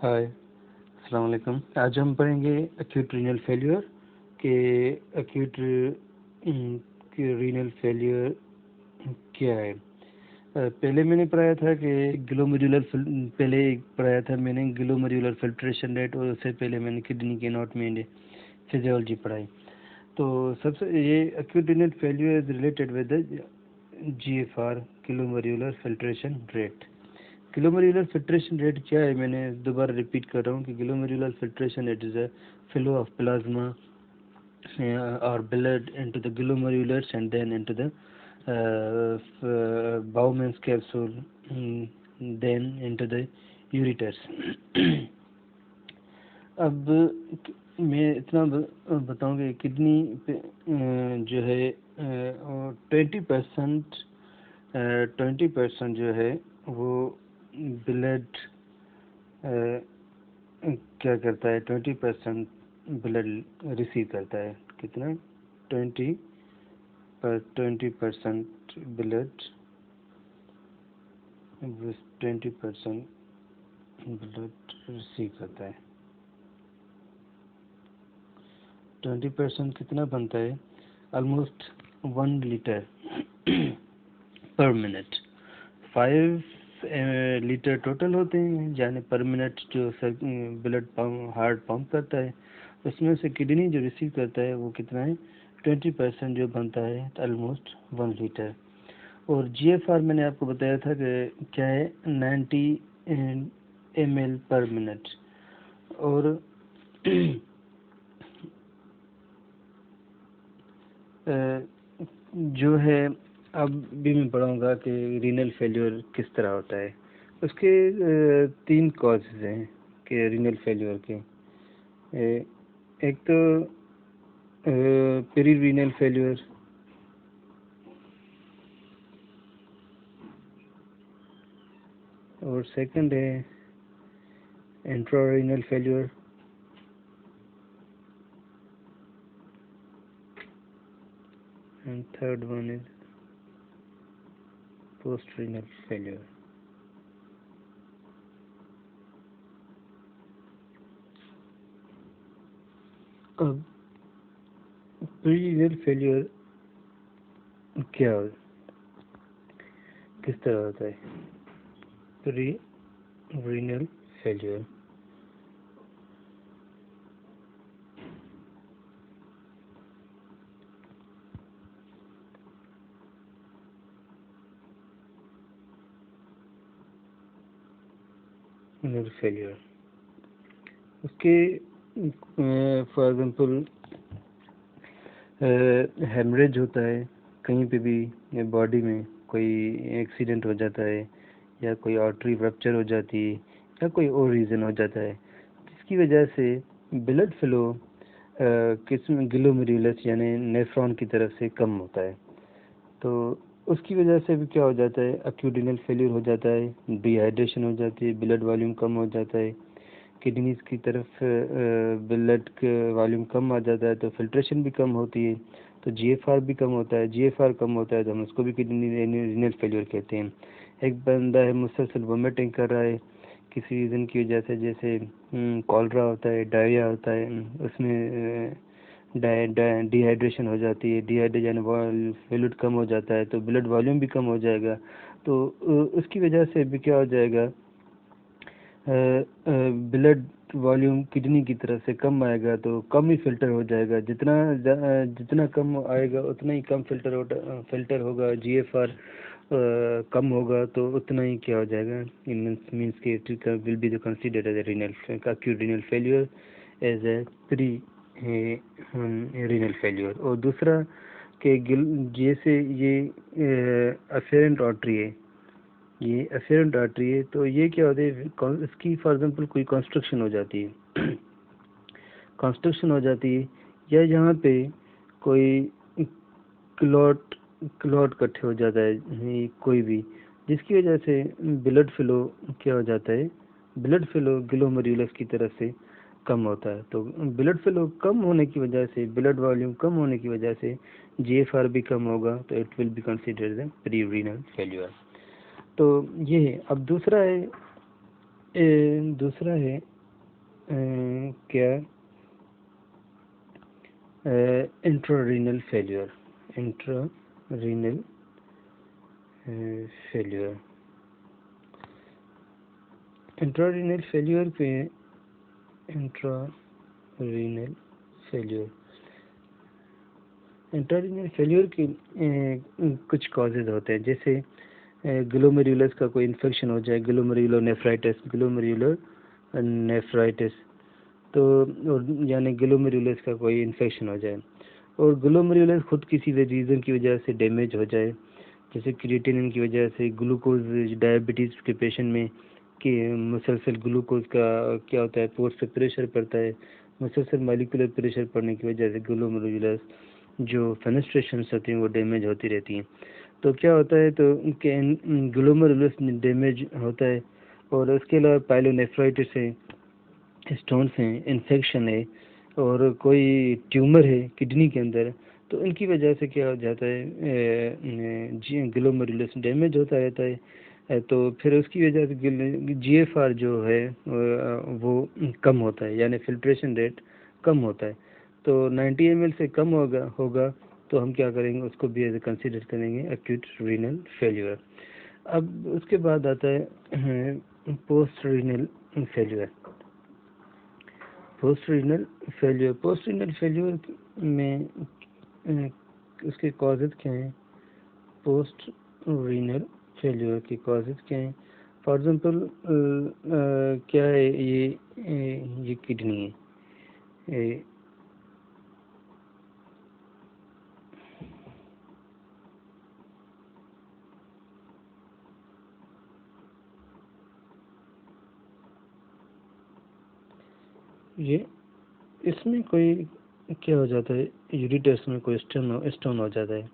हाय, अस्सलाम वालेकुम। आज हम पढ़ेंगे एक्यूट रीनल फेल्योर के एक्यूट रीनल फेल्योर क्या है। पहले मैंने पढ़ाया था कि ग्लोमेरुलर फिल्ट्रेशन रेट, और उससे पहले मैंने किडनी के एनाटॉमी एंड फिजियोलॉजी पढ़ाई। तो सबसे ये acute renal failure is related with GFR, glomerular filtration rate. Glomerular filtration rate क्या है, मैंने दोबारा रिपीट कर रहा हूँ कि glomerular filtration rate is a flow of plasma और blood into the glomerulus and then into the Bowman's capsule, then into the ureters। अब मैं इतना बताऊँ कि किडनी पे जो है 20% जो है वो ब्लड क्या करता है, 20% ब्लड रिसीव करता है। कितना? 20% ब्लड 20% ब्लड रिसीव करता है। 20% कितना बनता है? ऑलमोस्ट 1 लीटर पर मिनट। 5 लीटर टोटल होते हैं, यानी पर मिनट जो ब्लड हार्ट पंप करता है, उसमें से किडनी जो रिसीव करता है वो कितना है? 20% जो बनता है, ऑलमोस्ट 1 लीटर। और GFR मैंने आपको बताया था कि क्या है, 90 ml पर मिनट। और जो है अब भी मैं पढ़ाऊँगा कि रीनल फेल्योर किस तरह होता है। उसके 3 कॉजेज़ हैं कि रीनल फेल्योर के। एक तो पेरीरीनल फेल्योर, और सेकंड है intrarenal failure, and third one is post renal failure. अब पेरीरीनल फेल्योर क्या हो, किस तरह होता है? पेरीरीनल फेल्योर रीनल फेल्योर उसके फॉर एग्जांपल हेमरेज होता है कहीं पे भी बॉडी में, कोई एक्सीडेंट हो जाता है या कोई आर्टरी रप्चर हो जाती है या कोई और रीज़न हो जाता है, जिसकी वजह से ब्लड फ्लो किस्म ग्लोमेरुलस यानी नेफ्रॉन की तरफ से कम होता है। तो उसकी वजह से भी क्या हो जाता है, एक्यूट रीनल फेल्यूर हो जाता है, डिहाइड्रेशन हो जाती है, ब्लड वॉल्यूम कम हो जाता है, किडनीज की तरफ ब्लड का वॉल्यूम कम आ जाता है, तो फिल्ट्रेशन भी कम होती है, तो GFR भी कम होता है। GFR कम होता है तो हम उसको भी किडनी रीनल फेल्यूर कहते हैं। एक बंदा है मुसलसल वोमिटिंग कर रहा है किसी रीज़न की वजह से, जैसे कॉलरा होता है, डायरिया होता है, उसमें डिहाइड्रेशन हो जाती है, डिहाइड्रेशन फ्लूइड कम हो जाता है, तो ब्लड वॉल्यूम भी कम हो जाएगा। तो उसकी वजह से भी क्या हो जाएगा, ब्लड वॉल्यूम किडनी की तरफ से कम आएगा, तो कम ही फिल्टर हो जाएगा। जितना कम आएगा उतना ही कम फिल्टर होगा। GFR कम होगा तो उतना ही क्या हो जाएगा, मीन्स के it will be considered as acute renal failure as a pre renal failure. और दूसरा कि जैसे ये अफेरेंट आर्टरी है, ये अफेरेंट आर्टरी है, तो ये क्या होता है, इसकी फॉर एग्जांपल कोई कंस्ट्रक्शन हो जाती है कंस्ट्रक्शन हो जाती है, या यहाँ पे कोई क्लॉट इकट्ठे हो जाता है कोई भी, जिसकी वजह से ब्लड फ्लो क्या हो जाता है, ब्लड फ्लो ग्लोमेरुलस की तरफ से कम होता है। तो ब्लड फ्लो कम होने की वजह से, ब्लड वॉल्यूम कम होने की वजह से GFR भी कम होगा, तो it will be considered as pre renal failure. तो ये है। अब दूसरा है क्या intrarenal failure, intrarenal failure, intrarenal failure पे इंट्रारीनल फेल्यूर, इंट्रारीनल फेल्यूर के कुछ कॉजेज होते हैं, जैसे ग्लोमेरुलस का कोई इन्फेक्शन हो जाए, ग्लोमेरुलोनेफ्राइटिस नेफ्राइटिस, तो यानी ग्लोमेरुलस का कोई इन्फेक्शन हो जाए, और ग्लोमेरुलस खुद किसी रीज़न की वजह से डैमेज हो जाए, जैसे क्रिएटिनिन की वजह से, ग्लूकोज डायबिटीज़ के पेशेंट में कि मुसलसल ग्लूकोज का क्या होता है, पोर्ट से प्रेशर पड़ता है, मुसलसल मॉलिक्यूलर प्रेशर पड़ने की वजह से ग्लोमेरुलस जो फेनेस्ट्रेशंस होती हैं वो डैमेज होती रहती हैं। तो क्या होता है, तो ग्लोमेरुलस डैमेज होता है, और उसके अलावा पाइलोनेफ्राइटिस है, स्टोन्स हैं, इन्फेक्शन है, और कोई ट्यूमर है किडनी के अंदर, तो इनकी वजह से क्या हो जाता है, ग्लोमेरुलस डैमेज होता रहता है, तो फिर उसकी वजह से जीएफआर जो है वो कम होता है, यानी फिल्ट्रेशन रेट कम होता है। तो 90 ml से कम होगा तो हम क्या करेंगे, उसको भी एज कंसिडर करेंगे एक्यूट रीनल फेल्यूर। अब उसके बाद आता है post renal failure. Post renal failure में उसके कॉजेज क्या हैं, पोस्ट रीनल फेल्यूर के कॉजेज क्या हैं। फॉर एग्जांपल क्या है, ये किडनी है, ये इसमें कोई क्या हो जाता है, यूरिटर्स में कोई स्टोन हो जाता है,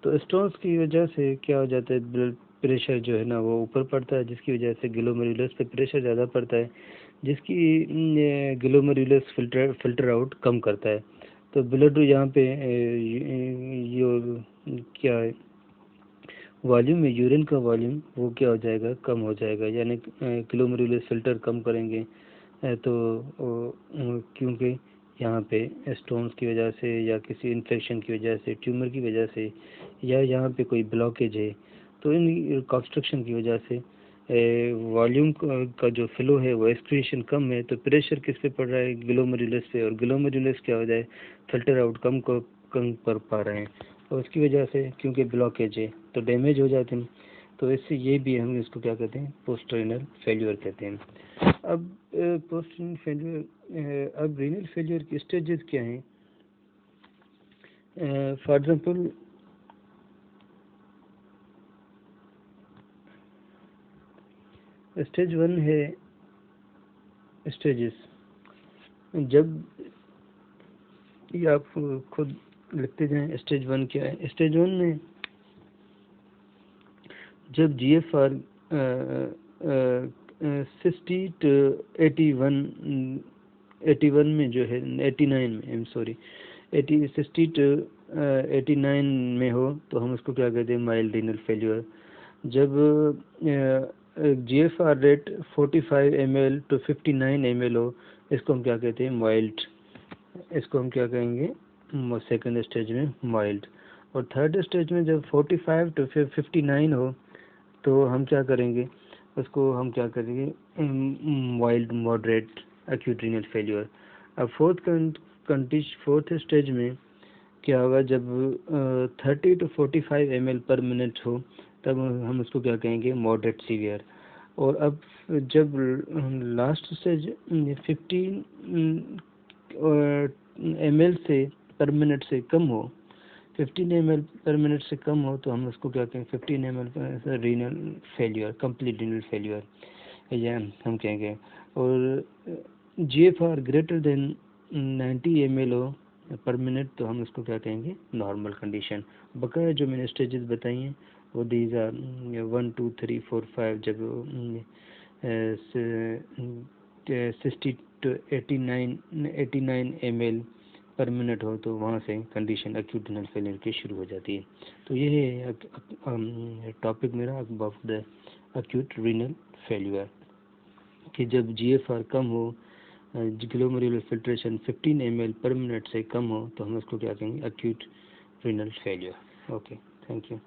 तो स्टोन्स की वजह से क्या हो जाता है, ब्लड प्रेशर जो है ना वो ऊपर पड़ता है, जिसकी वजह से ग्लोमेरुलस पे प्रेशर ज़्यादा पड़ता है, जिसकी ग्लोमेरुलस फिल्टर आउट कम करता है। तो ब्लड यहाँ पे क्या है, वॉल्यूम में, यूरिन का वॉल्यूम वो क्या हो जाएगा, कम हो जाएगा, यानी ग्लोमेरुलस फिल्टर कम करेंगे, तो क्योंकि यहाँ पे स्टोन्स की वजह से या किसी इन्फेक्शन की वजह से, ट्यूमर की वजह से, या यहाँ पे कोई ब्लॉकेज है, तो इन कंस्ट्रक्शन की वजह से वॉल्यूम का जो फ्लो है वो एक्सक्रीशन कम है, तो प्रेशर किस पे पड़ रहा है, ग्लोमेरुलस पे, और ग्लोमेरुलस क्या हो जाए, फिल्टर आउट कम कर पा रहे हैं, और उसकी वजह से क्योंकि ब्लॉकेज है तो डैमेज हो जाते हैं। तो इससे ये भी हम इसको क्या कहते हैं, पोस्ट रीनल फेल्यूर कहते हैं। अब पोस्ट रीनल फेल्यूर, अब रीनल फेल्यूर की स्टेजेस क्या हैं। फॉर एग्जांपल स्टेज 1 है, स्टेजेस, जब ये आप खुद लिखते जाएं स्टेज 1 क्या है। स्टेज 1 में जब GFR 60 to 81 में जो है, 89 में, आई एम सॉरी, 60 to 89 में हो तो हम उसको क्या कहते हैं, माइल्ड रीनल फेल्यूर। जब GFR rate 45 ml to 59 ml हो, इसको हम क्या कहते हैं, माइल्ड, इसको हम क्या कहेंगे, सेकंड स्टेज में माइल्ड। और थर्ड स्टेज में जब 45 to 59 हो तो हम क्या करेंगे, उसको हम क्या करेंगे, mild moderate acute renal failure. अब फोर्थ स्टेज में क्या होगा, जब 30 to 45 ml पर मिनट हो तब हम उसको क्या कहेंगे, मॉडरेट सीवियर। और अब जब लास्ट स्टेज 15 ml से पर मिनट से कम हो, 15 ml पर मिनट से कम हो, तो हम उसको क्या कहेंगे, 15 ml पर renal failure, complete renal failure या हम कहेंगे। और GFR ग्रेटर देन 90 ml हो पर मिनट, तो हम उसको क्या कहेंगे, नॉर्मल कंडीशन। बकाया जो मैंने स्टेजेस बताई हैं वो दीज आर 1 2 3 4 5। जब 60 to 89 ml पर मिनट हो तो वहाँ से कंडीशन एक्यूट रीनल फेलियर की शुरू हो जाती है। तो ये है टॉपिक मेरा about the acute renal failure, कि जब GFR कम हो ग्लोमेरुलर फिल्ट्रेशन 15 ml पर मिनट से कम हो तो हम उसको क्या कहेंगे, acute renal failure. Okay, thank you.